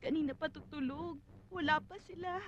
Kanina pa tutulog. Wala pa sila.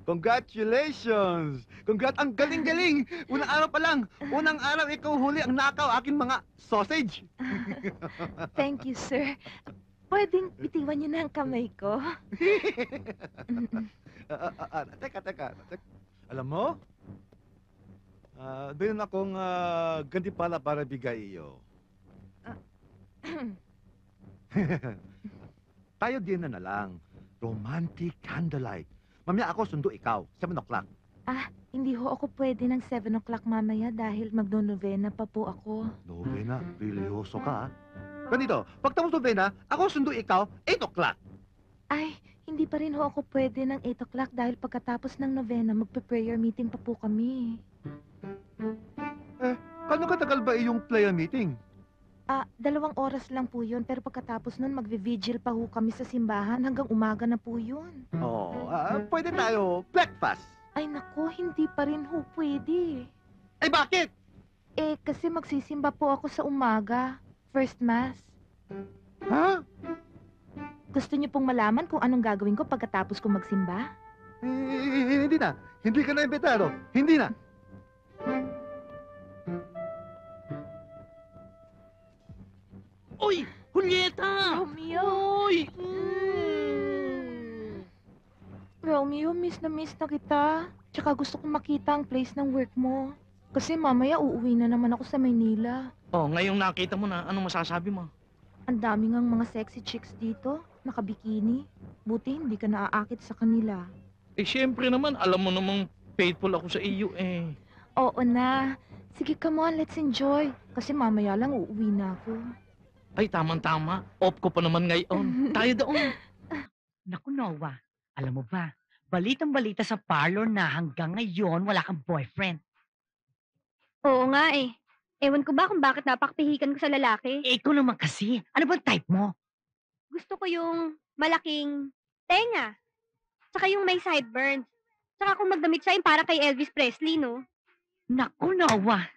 Congratulations! Ang galing-galing! Unang araw pa lang! Unang araw, ikaw huli ang nakaw aking mga sausage! Thank you, sir. Pwedeng bitiwan niyo na ang kamay ko? Teka. Alam mo? Doon akong gantipala para bigay iyo. Tayo din na lang. Romantic candlelight. Mamaya ako, sundo ikaw. 7 o'clock. Hindi ho ako pwede ng 7 o'clock mamaya dahil magno-novena pa po ako. Novena? Religyoso ka, ah. Ganito, pagtapos novena, ako sundo ikaw, 8 o'clock. Ay, hindi pa rin ho ako pwede ng 8 o'clock dahil pagkatapos ng novena, magpe-prayer meeting pa po kami. Kano katagal ba iyong prayer meeting? 2 oras lang po yun, pero pagkatapos nun, magvi-vigil pa ho kami sa simbahan hanggang umaga na po yun. Pwede tayo breakfast. Ay naku, hindi pa rin ho pwede. Eh, bakit? Kasi magsisimba po ako sa umaga. First mass. Ha? Gusto niyo pong malaman kung anong gagawin ko pagkatapos ko magsimba? Hindi na. Hindi ka na imbitado. Hindi na. Uy! Julieta! Romeo! Uy! Romeo, miss na kita. Tsaka gusto kong makita ang place ng work mo. Kasi mamaya uuwi na naman ako sa Maynila. Ngayong nakita mo na, anong masasabi mo? Ang dami ngang mga sexy chicks dito, nakabikini. Buti hindi ka naaakit sa kanila. Siyempre naman, alam mo namang faithful ako sa iyo eh. Oo na. Sige, come on, let's enjoy. Kasi mamaya lang uuwi na ako. Ay, tamang-tama. Off ko pa naman ngayon. Tayo doon. Naku, Noah. Alam mo ba, balitang-balita sa parlor na hanggang ngayon wala kang boyfriend. Oo nga eh. Ewan ko ba kung bakit napakpihikan ko sa lalaki. Ikaw naman kasi. Ano bang type mo? Gusto ko yung malaking tenga. Tsaka yung may sideburns. Tsaka kung magdamit siya yung para kay Elvis Presley, no? Naku, Noah.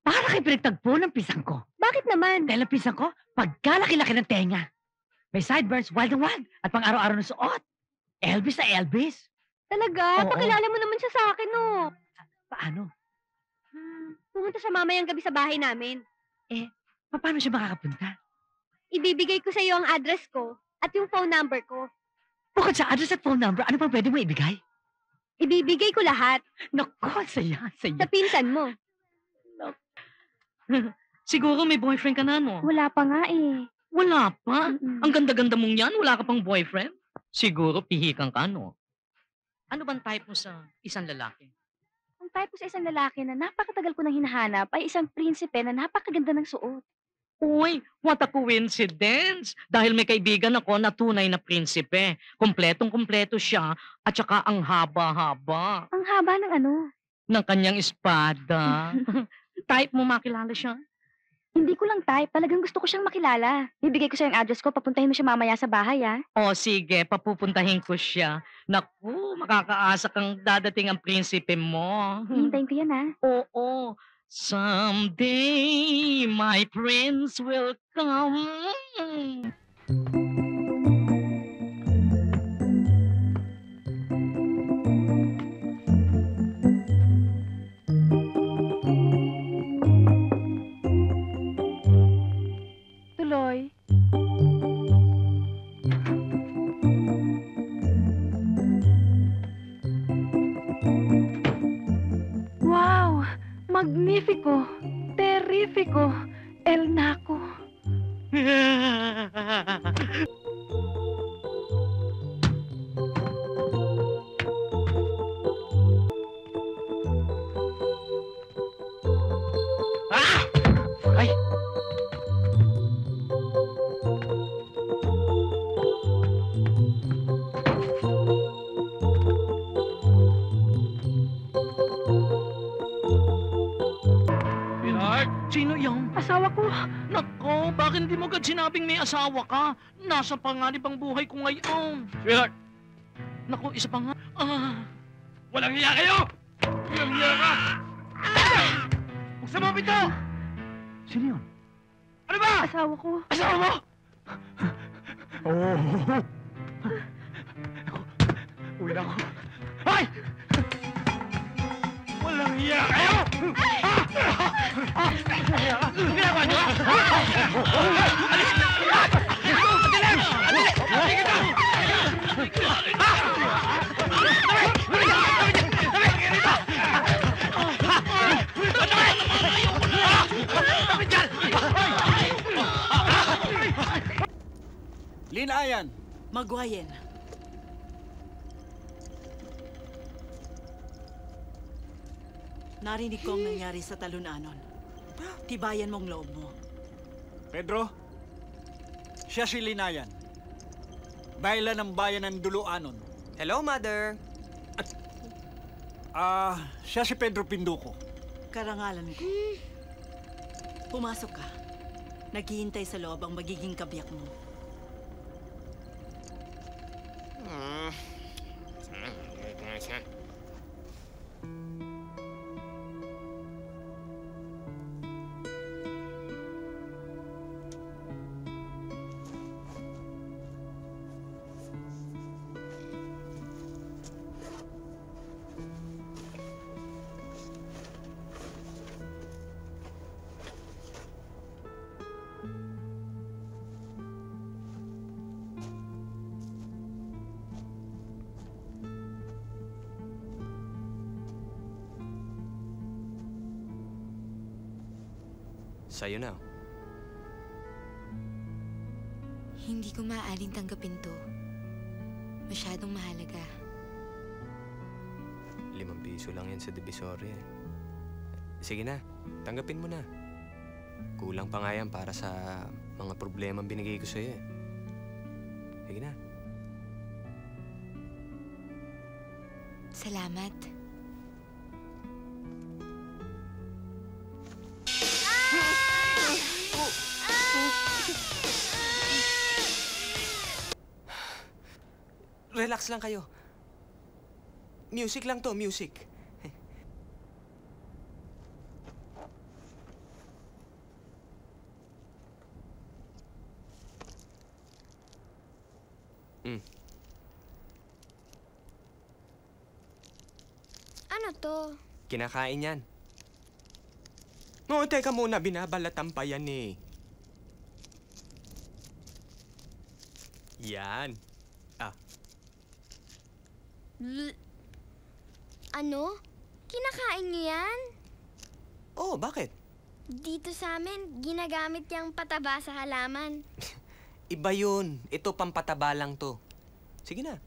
Para kay pinagtagpo ng pisang ko. Bakit naman? Dahil ang pisang ko, pagkalaki-laki ng tenga. May sideburns, wild and wild. At pang araw-araw na suot. Elvis na Elvis. Talaga? Oo. Pakilala mo naman siya sa akin, no? Paano? Pumunta siya mamayang gabi sa bahay namin. Paano siya makakapunta? Ibibigay ko sa iyo ang address ko at yung phone number ko. Bukod sa address at phone number, ano pang pwede mo ibigay? Ibibigay ko lahat Naku, saya. sa pinsan mo. Siguro may boyfriend ka na, no? Wala pa nga eh. Wala pa? Mm-mm. Ang ganda-ganda mong yan, wala ka pang boyfriend? Siguro pihikan ka, no? Ano bang type mo sa isang lalaki? Ang type ko sa isang lalaki na napakatagal ko nang hinahanap ay isang prinsipe na napakaganda ng suot. Uy, what a coincidence! Dahil may kaibigan ako na tunay na prinsipe. Kompletong-kompleto siya at saka ang haba-haba Ang haba ng ano. ng kanyang espada. Type mo makilala siya? Hindi ko lang type. Talagang gusto ko siyang makilala. Bibigay ko sa yung address ko. Papuntahin mo siya mamaya sa bahay, ah. O sige, papupuntahin ko siya. Naku, makakaasa kang dadating ang prinsipe mo. Hintayin ko yan, ha? Oo. Someday, my prince will come. Tuloy. Wow! Magnifico! Terrifico! El Naco! Ay! Sweetheart, sino yan? Asawa ko! Nako, bakit hindi mo agad sinabing may asawa ka? Nasa panganib ang buhay ko ngayon. Sweetheart! Naku, isa pa nga. Walang hiya kayo! Walang hiya ka! Buksan mo ang pinto! Sino yun? Ano ba? Asawa ko! Asawa mo? Oh! Uwi na ako. Hoy! Walang hiya kayo! Ginagawa niyo? Alis! Adilim! Adilim! Linayan! Magwayen. Narinig ko ang nangyari sa talunanon. Tibayan mong loob mo. Pedro, siya si Linayan. Bayla ng bayan ng Duluanon. Hello, Mother. Siya si Pedro Pinduco. Karangalan ko. Pumasok ka. Naghihintay sa loob ang magiging kabiyak mo. Sa'yo na. Hindi ko maaaring tanggapin to. Masyadong mahalaga. 5 piso lang yan sa Divisoria. Sige na, tanggapin mo na. Kulang pa nga yan para sa mga problema binigay ko sa'yo eh. Sige na. Salamat. Relax lang kayo. Music lang to, music. Ano to? Kinakain yan. Oo, teka muna, binabalatan pa yan eh. Yan. Ano? Kinakain niyo yan? Oh, bakit? Dito sa amin, ginagamit yung pataba sa halaman. Iba yun. Ito, pampataba lang to. Sige na.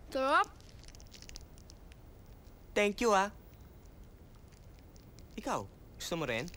Sarap? Thank you, ah. Ikaw, Gusto mo rin?